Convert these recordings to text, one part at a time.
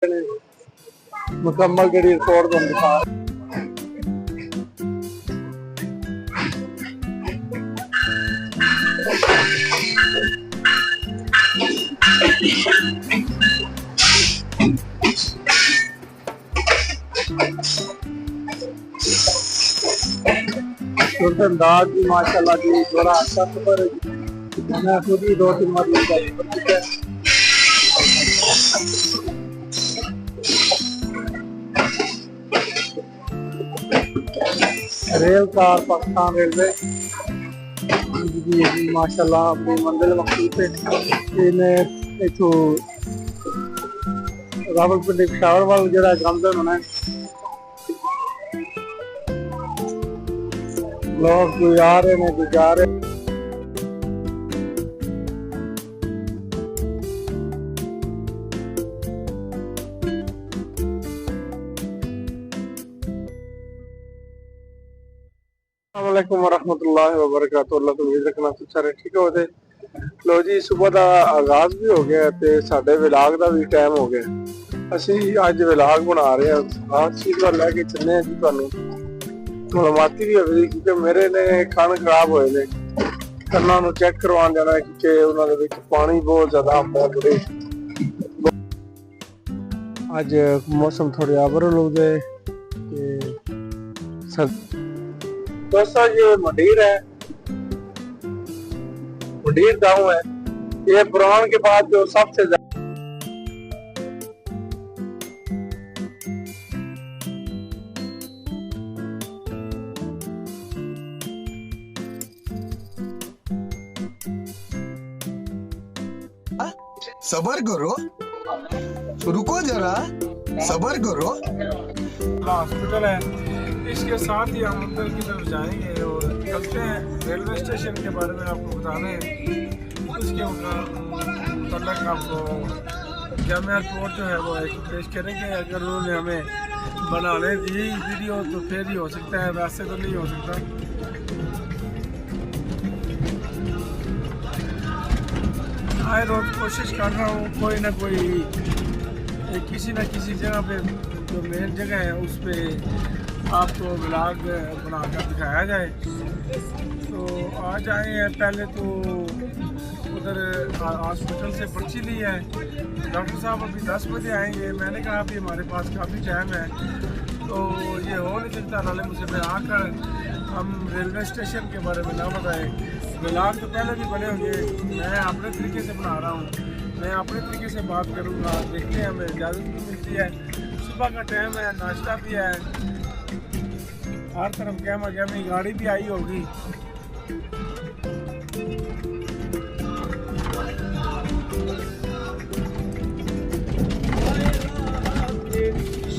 मुकम्मल जी रिपोर्ट तुम दिखा अंदाज भी माशाल्लाह जी थोड़ा अच्छा पर मैं खुद ही 2-3 बार रेल कार पाकिस्तान रेलवे जी माशाल्लाह अपनी मंजिल मखसूस है इन्हें इथों रावलपिंडी पेशावर वाल जरा गमदन होना है लोग कोई आ रहे हैं कोई जा रहे अस्सलामुअलैकुम वरहमतुल्लाहि वबरकातुहू। अल्लाह तो उम्मीद रखना सारे ठीक होते। लो जी सुबह का आगाज भी हो गया ते साडे विलाग का भी टाइम हो गया। असी अज विलाग बना रहे हैं खास चीज का लैके चलने जी तुहानू मालूमाती भी होगी क्योंकि मेरे ने कान खराब होए ने कन्ना नू चेक करवान जाना है क्योंकि उन्होंने विच पानी बहुत ज्यादा आता है। अज मौसम थोड़े आबरल हो गए दोस्तों ये मंडीर है, मंडीर गांव है। ये बुरहान के बाद जो सबसे सबर करो, रुको जरा, सबर करो। हॉस्पिटल है, इसके साथ ही हम अंदर की तरफ जाएंगे और चलते हैं। रेलवे स्टेशन के बारे में आपको बताना है, उसके मतलब आपको जामिया रिपोर्ट जो है वो पेश करेंगे। अगर उन्होंने हमें बनाने दी वीडियो तो फिर ही हो सकता है, वैसे तो नहीं हो सकता। आए रोज कोशिश कर रहा हूँ कोई ना कोई किसी न किसी जगह पे जो मेन जगह है उस पर आपको व्लॉग बनाकर दिखाया जाए। तो आज आए हैं, पहले तो उधर हॉस्पिटल से पर्ची ली है। डॉक्टर साहब अभी 10 बजे आएंगे। मैंने कहा अभी हमारे पास काफ़ी टाइम है तो ये हो नहीं सकता नाले मुझे में आकर हम रेलवे स्टेशन के बारे में ना बताएं। व्लॉग तो पहले भी बने होंगे, मैं अपने तरीके से बना रहा हूँ, मैं अपने तरीके से बात करूँगा। देखते हैं हमें इजाज़त भी मिलती है, सुबह का टाइम है, नाश्ता भी है, हर तरफ गहमा गहमी गाड़ी भी आई होगी।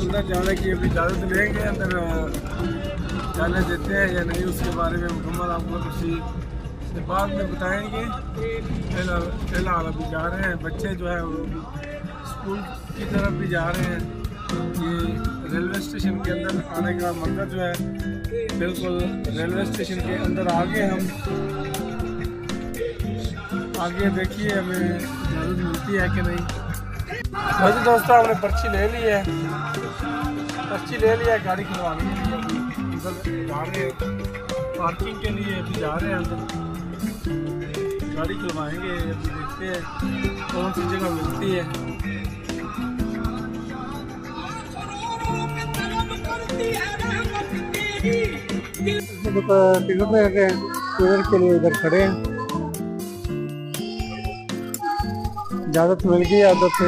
अंदर जाने की अभी इजाज़त लेंगे, अंदर जाने देते हैं या नहीं उसके बारे में मुकम्मल आपको किसी से बाद में बताएंगे। फिलहाल अभी जा रहे हैं, बच्चे जो है वो स्कूल की तरफ भी जा रहे हैं। ये रेलवे स्टेशन के अंदर आने का मंजर जो है बिल्कुल रेलवे स्टेशन के अंदर आगे हम आगे देखिए हमें इजाज़त मिलती है कि नहीं। वैसे दोस्तों हमने पर्ची ले ली है, पर्ची ले लिया है, गाड़ी खुलवाने के लिए अभी अंदर जा रहे हैं, पार्किंग के लिए अभी जा रहे हैं अंदर, गाड़ी खुलवाएंगे। अभी देखते हैं कौन सी जगह मिलती है। टिकट ले रहे हैं, टिकट के लिए इधर खड़े हैं। इजाजत मिल गई अंदर से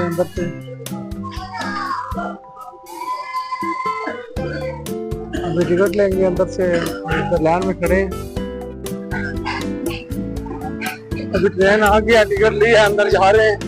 अभी टिकट लेंगे अंदर से, लाइन में खड़े हैं। अभी ट्रेन आ गया, टिकट लिया, अंदर जा रहे हैं।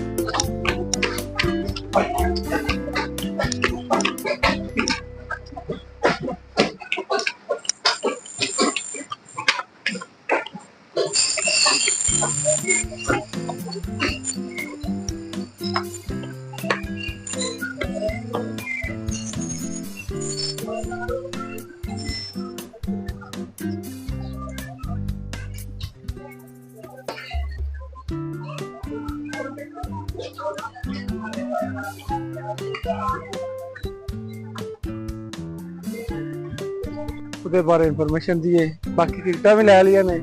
ਉਹਦੇ ਬਾਰੇ ਇਨਫੋਰਮੇਸ਼ਨ ਦੀਏ। ਬਾਕੀ ਟਿਕਟਾਂ ਵੀ ਲੈ ਲਈਆਂ ਨੇ,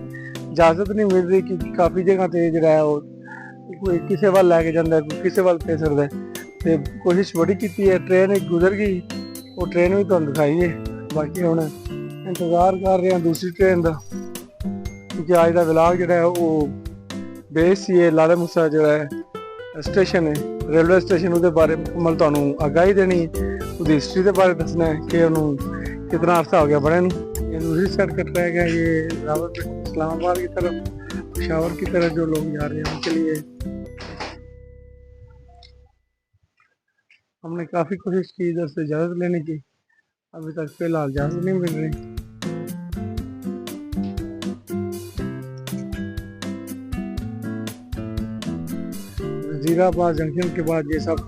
ਇਜਾਜ਼ਤ ਨਹੀਂ ਮਿਲ ਰਹੀ ਕਿ ਕਾਫੀ ਜਗ੍ਹਾ ਤੇ ਜਿਹੜਾ ਹੈ ਉਹ ਕੋਈ ਕਿਸੇ ਵੱਲ ਲੈ ਕੇ ਜਾਂਦਾ, ਕੋਈ ਕਿਸੇ ਵੱਲ ਭੇਜ ਸਕਦਾ ਤੇ ਕੋਸ਼ਿਸ਼ ਬੜੀ ਕੀਤੀ ਹੈ। ਟ੍ਰੇਨ ਇੱਕ ਗੁਜ਼ਰ ਗਈ, ਉਹ ਟ੍ਰੇਨ ਵੀ ਤੁਹਾਨੂੰ ਦਿਖਾਈ ਹੈ। ਬਾਕੀ ਹੁਣ ਇੰਤਜ਼ਾਰ ਕਰ ਰਹੇ ਹਾਂ ਦੂਸਰੀ ਟ੍ਰੇਨ ਦਾ, ਕਿਉਂਕਿ ਅੱਜ ਦਾ ਵਲੌਗ ਜਿਹੜਾ ਹੈ ਉਹ ਬੇਸ ਹੀ ਹੈ ਲਾਲਾ ਮੂਸਾ ਜਿਹੜਾ ਹੈ स्टेशन है, रेलवे स्टेशन ਉਹਦੇ ਬਾਰੇ ਮੁਕੰਮਲ ਤੁਹਾਨੂੰ ਆਗਾਹੀ ਦੇਣੀ ਹੈ, ਉਹਦੀ ਹਿਸਟਰੀ ਦੇ ਬਾਰੇ ਦੱਸਣਾ है कि ਉਹਨੂੰ कितना अर्सा हो गया बने ਨੂੰ। ये दूसरी साइड कट रहेगा, ये रावलपिंडी इस्लामाबाद की तरफ, पेशावर की तरफ जो लोग जा रहे हैं उनके लिए हमने काफ़ी कोशिश की इधर से इजाज़त लेने की, अभी तक फिलहाल इजाज़त नहीं मिल रही। वजीराबाद जंक्शन के बाद ये सब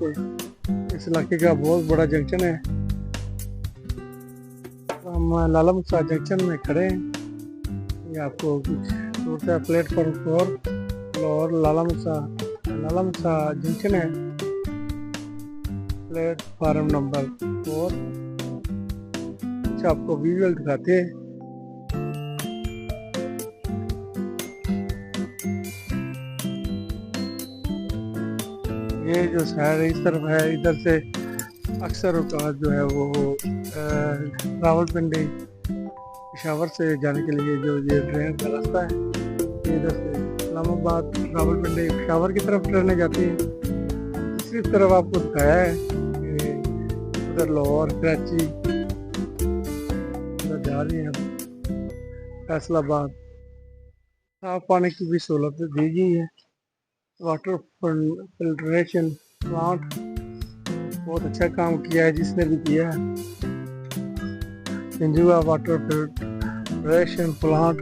इस इलाके का बहुत बड़ा जंक्शन है। हम लाला मुसा जंक्शन में खड़े हैं, ये आपको कुछ दूर से प्लेटफॉर्म 4 और लाला मुसा जंक्शन है, प्लेटफॉर्म नंबर 4। अच्छा आपको विजुअल दिखाते हैं। ये जो शहर है इस तरफ है, इधर से अक्सर औकात जो है वो रावलपिंडी पेशावर से जाने के लिए जो ये ट्रेन का रास्ता है, ये इधर से इस्लामाबाद रावलपिंडी पेशावर की तरफ ट्रेनें जाती हैं। दूसरी तरफ आपको दिखाया है कि उधर लाहौर कराची उधर जा रही हैं, फैसलाबाद। साफ पानी की भी सहूलत दी गई है, वाटर फिल्ट्रेशन प्लांट बहुत अच्छा काम किया है जिसने भी किया है। संजुआ वाटर फिल्ट्रेशन प्लांट,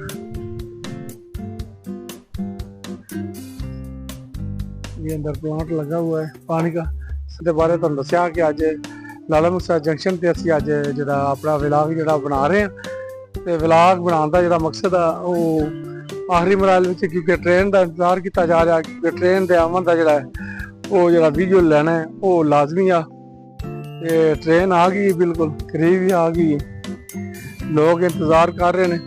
ये अंदर प्लांट लगा हुआ है पानी का। इसके बारे तुहानू दस्सिया कि अज लाला मूसा जंक्शन ते असीं अज जिहड़ा अपना व्लॉग जिहड़ा बना रहे हैं, ते व्लॉग बनाने का जिहड़ा मकसद है वो आखिरी मराहल में, क्योंकि ट्रेन का इंतजार किया जा रहा है, क्योंकि ट्रेन के आवन का जोड़ा वो जो विजुअल लेना है वो लाजमी आ। ये ट्रेन आ गई, बिल्कुल करीब ही आ गई है, लोग इंतजार कर रहे हैं।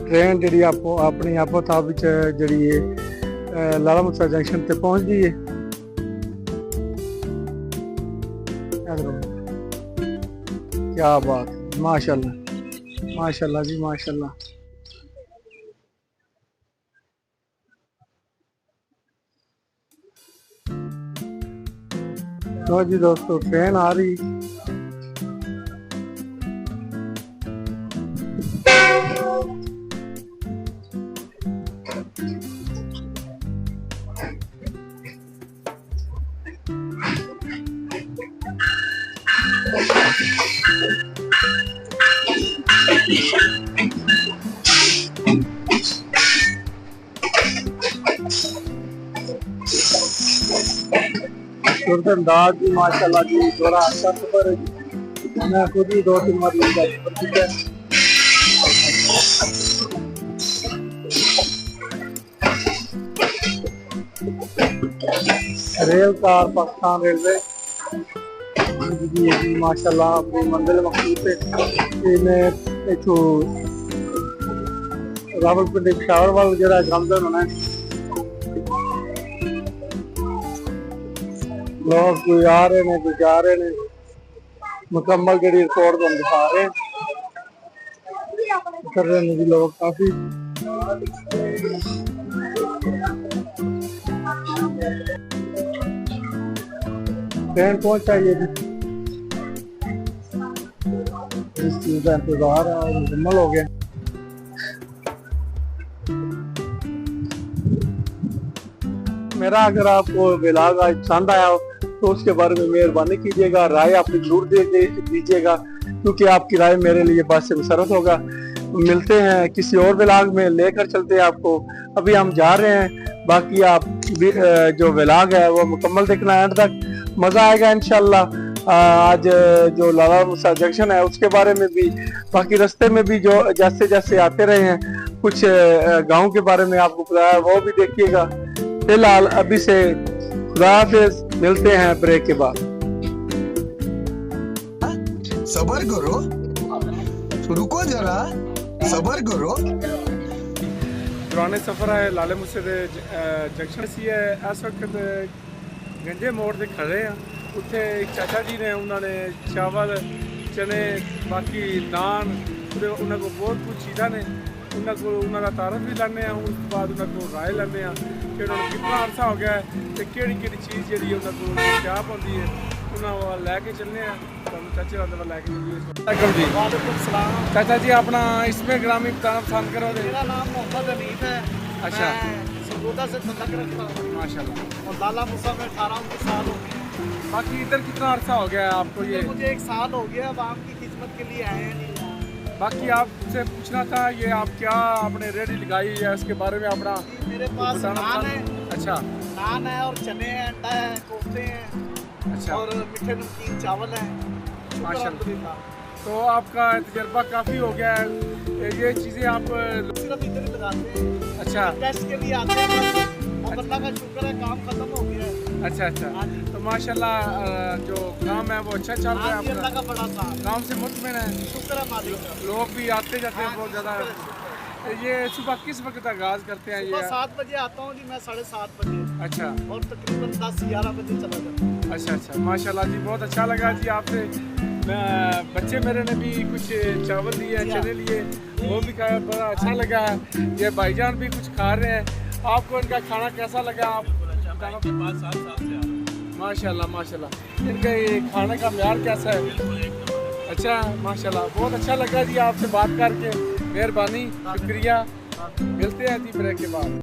ट्रेन जी आपको अपनी आपो ताब जी लाला मूसा जंक्शन ते पहुंच गई है। क्या बात, माशाल्लाह माशाल्लाह जी माशाल्लाह। तो जी दोस्तों ट्रेन आ रही, अंदाज भी माशाल्लाह जी थोड़ा अच्छा सफर है। मैं खुद ही 2-3 बार सफर किया। रेल कार पाकिस्तान रेलवे जी माशाल्लाह अपनी मंजिल मकसूद है। मैं इथों रावलपिंडी पेशावर वाल जो जामदन होना है, लोग कोई आ रहे हैं कोई जा रहे हैं, मुकम्मल जी रिपोर्ट तुम दिखा रहे कर रहे हैं जी लोग काफी। ट्रेन पहुंच चाहिए इस चीज का इंतजार है और मुकम्मल हो गया। मेरा अगर आपको व्लॉग आज पसंद आया हो तो उसके बारे में मेहरबानी कीजिएगा, राय अपनी जरूर दीजिएगा, क्योंकि आपकी राय मेरे लिए बात से मुसरत होगा। मिलते हैं किसी और व्लॉग में, लेकर चलते हैं आपको। अभी हम जा रहे हैं, बाकी आप जो व्लॉग है वो मुकम्मल देखना एंड तक, मज़ा आएगा इंशाल्लाह। आज जो लाला मूसा जंक्शन है उसके बारे में भी, बाकी रास्ते में भी जो जैसे जैसे आते रहे हैं कुछ गांव के बारे में आपको बताया, वो भी देखिएगा। फिलहाल अभी से खुदा हाफिज़, मिलते हैं ब्रेक के बाद। सबर करो, रुको जरा, सबर करो। पुराने सफ़र है लाले मुसद जंक्शन सी है। इस वक्त गंजे मोड़ ते खड़े हैं। उत्थे एक चाचा जी ने, उन्होंने चावल चने बाकी नान ते उन्होंने को बहुत कुछ चीज़ां ने, उन्होंने तारफ भी लाने हैं। उस बाद उन्होंने राय लाने हैं कि उन्होंने कितना अरसा हो गया है तो केड़ी केड़ी चीज़ जी उन्होंने क्या पाती है, उन्होंने लैके चलने हैं। चाचे वाले लैके चलिए जी। वालेकुम सलाम। चाचा जी अपना इसमें ग्रामीण बताना पसंद करो। मेरा नाम मोहम्मद हनीफ है। अच्छा। मैं सरगोदा से तल्लक रखता हूँ माशाल्लाह। और लाला मूसा में 18 साल हो गए। बाकी इधर कितना अरसा हो गया है आपको ये? मुझे 1 साल हो गया। अब आपकी खिदमत के लिए आए हैं। नहीं, बाकी आपसे पूछना था, ये आप क्या आपने रेडी लगाई है उसके बारे में अपना मेरे पास बताना नान है, पसंद- अच्छा नान है और चने हैं, अंडा है, कोफ्ते हैं अच्छा। और मीठे नमकीन चावल हैं। शुक्र माशाल्लाह। अल्हम्दुलिल्लाह। तो आपका तजर्बा काफ़ी हो गया है। ये चीज़ें आप सिर्फ इधर ही लगाते हैं। अच्छा टेस्ट के लिए आते हैं बस। और अल्लाह का शुक्र है, काम खत्म हो गया है। अच्छा अच्छा। हाँ जी। तो माशाल्लाह जो काम है वो अच्छा चल रहा हाँ जी, है अल्लाह आपका? का बड़ा काम। काम से मुतमिन है? शुक्र है मालिक का। लोग भी आते जाते हैं बहुत ज़्यादा। ये सुबह किस वक्त आगाज़ करते हैं सुबह ये? 7 बजे आता हूँ जी मैं, 7:30 बजे अच्छा और तकरीबन 10-11 बजे चला जाता हूँ। अच्छा अच्छा। माशाल्लाह जी, बहुत अच्छा लगा जी आपसे। बच्चे मेरे ने भी कुछ चावल लिए, चने लिए, वो भी खाया, बड़ा अच्छा लगा है। ये भाईजान भी कुछ खा रहे हैं। आपको इनका खाना कैसा लगा? आप बताना। 5-7 साल से माशाल्लाह माशाल्लाह। इनका ये खाने का म्यार कैसा है? अच्छा माशाल्लाह, बहुत अच्छा लगा जी आपसे बात करके। मेहरबानी, शुक्रिया। मिलते हैं जी ब्रेक के बाद।